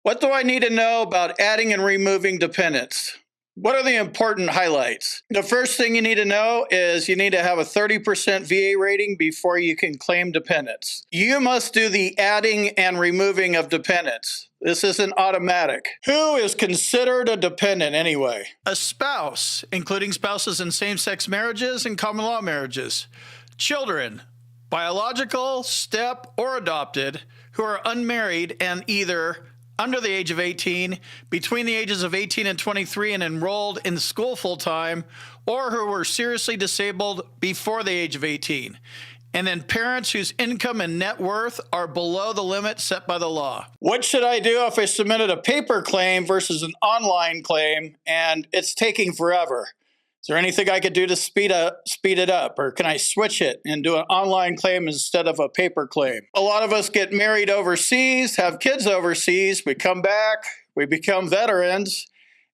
What do I need to know about adding and removing dependents? What are the important highlights? The first thing you need to know is you need to have a 30% VA rating before you can claim dependents. You must do the adding and removing of dependents. This isn't automatic. Who is considered a dependent anyway? A spouse, including spouses in same-sex marriages and common law marriages. Children, biological, step, or adopted, who are unmarried and either under the age of 18, between the ages of 18 and 23 and enrolled in school full-time, or who were seriously disabled before the age of 18. And then parents whose income and net worth are below the limit set by the law. What should I do if I submitted a paper claim versus an online claim and it's taking forever? Is there anything I could do to speed it up? Or can I switch it and do an online claim instead of a paper claim? A lot of us get married overseas, have kids overseas, we come back, we become veterans,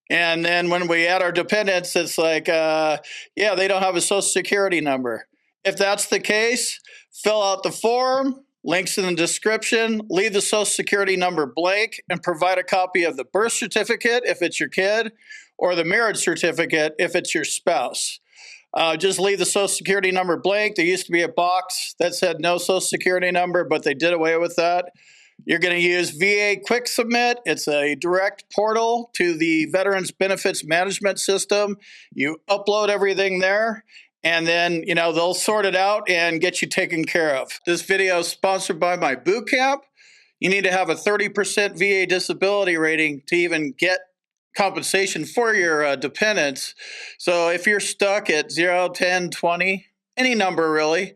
and then when we add our dependents, it's like, they don't have a social security number. If that's the case, fill out the form, links in the description, leave the social security number blank, and provide a copy of the birth certificate if it's your kid, or the marriage certificate if it's your spouse. Just leave the social security number blank. There used to be a box that said no social security number, but they did away with that. You're going to use VA Quick Submit. It's a direct portal to the Veterans Benefits Management System. You upload everything there, and then, they'll sort it out and get you taken care of. This video is sponsored by my boot camp. You need to have a 30% VA disability rating to even get compensation for your dependents. So if you're stuck at 0, 10, 20, any number really,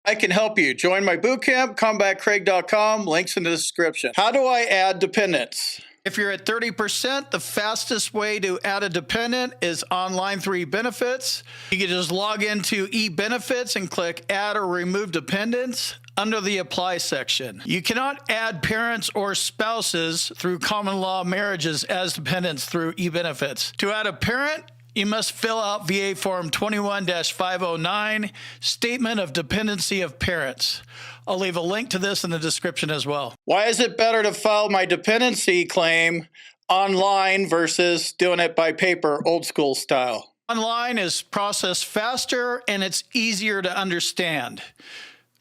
I can help you. Join my boot camp, combatcraig.com, links in the description. How do I add dependents? If you're at 30%, the fastest way to add a dependent is online through eBenefits. You can just log into eBenefits and click Add or Remove Dependents under the Apply section. You cannot add parents or spouses through common law marriages as dependents through eBenefits. To add a parent, you must fill out VA Form 21-509, Statement of Dependency of Parents. I'll leave a link to this in the description as well. Why is it better to file my dependency claim online versus doing it by paper, old school style? Online is processed faster and it's easier to understand.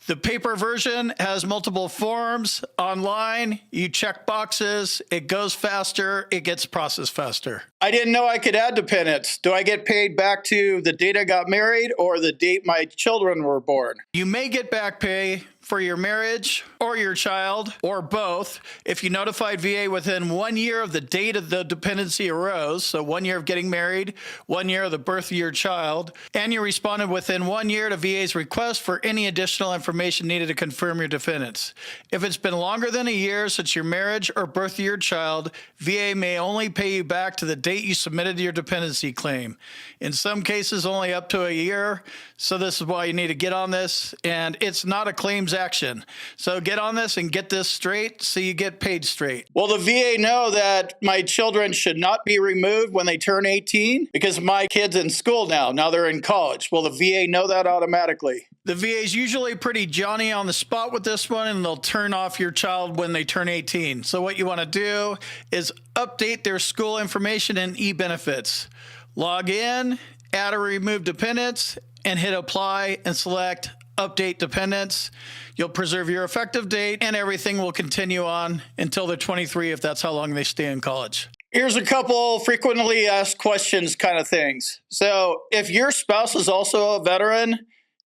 The paper version has multiple forms. Online, you check boxes, it goes faster, it gets processed faster. I didn't know I could add dependents. Do I get paid back to the date I got married or the date my children were born? You may get back pay for your marriage or your child, or both, if you notified VA within 1 year of the date of the dependency arose, so 1 year of getting married, 1 year of the birth of your child, and you responded within 1 year to VA's request for any additional information needed to confirm your dependents. If it's been longer than a year since your marriage or birth of your child, VA may only pay you back to the date you submitted your dependency claim. In some cases, only up to a year, so this is why you need to get on this, and it's not a claims action. So get on this and get this straight so you get paid straight. Will the VA know that my children should not be removed when they turn 18? Because my kid's in school now. Now they're in college. Will the VA know that automatically? The VA is usually pretty Johnny on the spot with this one, and they'll turn off your child when they turn 18. So what you want to do is update their school information in eBenefits. Log in, add or remove dependents, and hit apply and select update dependents. You'll preserve your effective date and everything will continue on until they're 23 if that's how long they stay in college. Here's a couple frequently asked questions kind of things. So if your spouse is also a veteran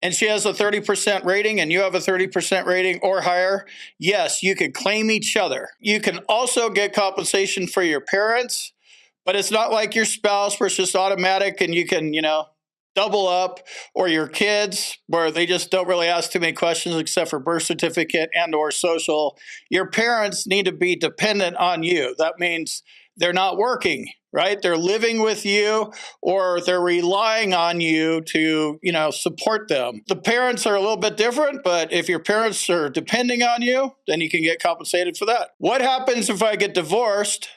and she has a 30% rating and you have a 30% rating or higher, yes, you could claim each other. You can also get compensation for your parents, but it's not like your spouse where it's just automatic and you can, double up, or your kids where they just don't really ask too many questions except for birth certificate and or social. Your parents need to be dependent on you. That means they're not working, right? They're living with you or they're relying on you to, support them. The parents are a little bit different, but if your parents are depending on you, then you can get compensated for that. What happens if I get divorced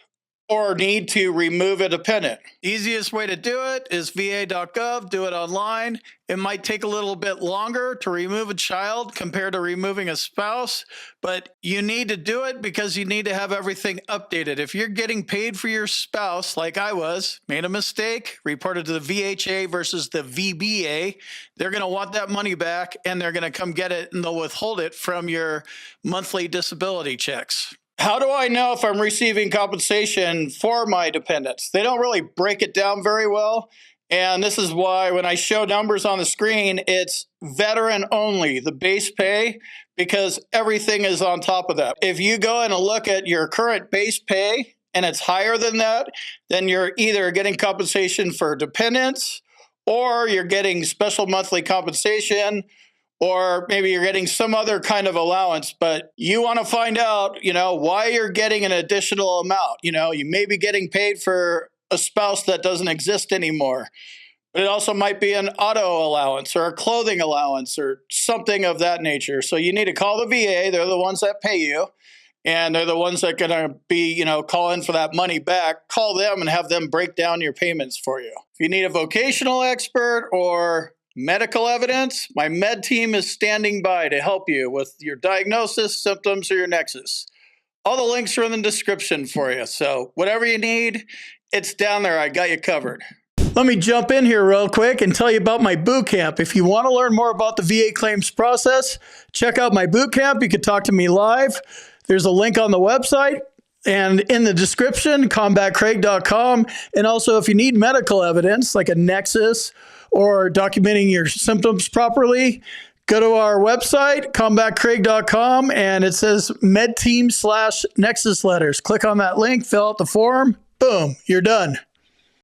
or need to remove a dependent. Easiest way to do it is va.gov, do it online. It might take a little bit longer to remove a child compared to removing a spouse, but you need to do it because you need to have everything updated. If you're getting paid for your spouse, like I was, made a mistake, reported to the VHA versus the VBA, they're going to want that money back and they're going to come get it and they'll withhold it from your monthly disability checks. How do I know if I'm receiving compensation for my dependents? They don't really break it down very well. And this is why when I show numbers on the screen, it's veteran only, the base pay, because everything is on top of that. If you go in and look at your current base pay and it's higher than that, then you're either getting compensation for dependents or you're getting special monthly compensation, or maybe you're getting some other kind of allowance, but you want to find out, why you're getting an additional amount. You may be getting paid for a spouse that doesn't exist anymore, but it also might be an auto allowance or a clothing allowance or something of that nature. So you need to call the VA. They're the ones that pay you, and they're the ones that are going to be, calling for that money back. Call them and have them break down your payments for you. If you need a vocational expert or medical evidence, my med team is standing by to help you with your diagnosis, symptoms, or your nexus. All the links are in the description for you. So whatever you need, it's down there. I got you covered. Let me jump in here real quick and tell you about my boot camp. If you want to learn more about the VA claims process, check out my boot camp. You can talk to me live. There's a link on the website and in the description, combatcraig.com. And also, if you need medical evidence like a nexus or documenting your symptoms properly, go to our website, combatcraig.com, and it says medteam/nexus letters. Click on that link, fill out the form, boom, you're done.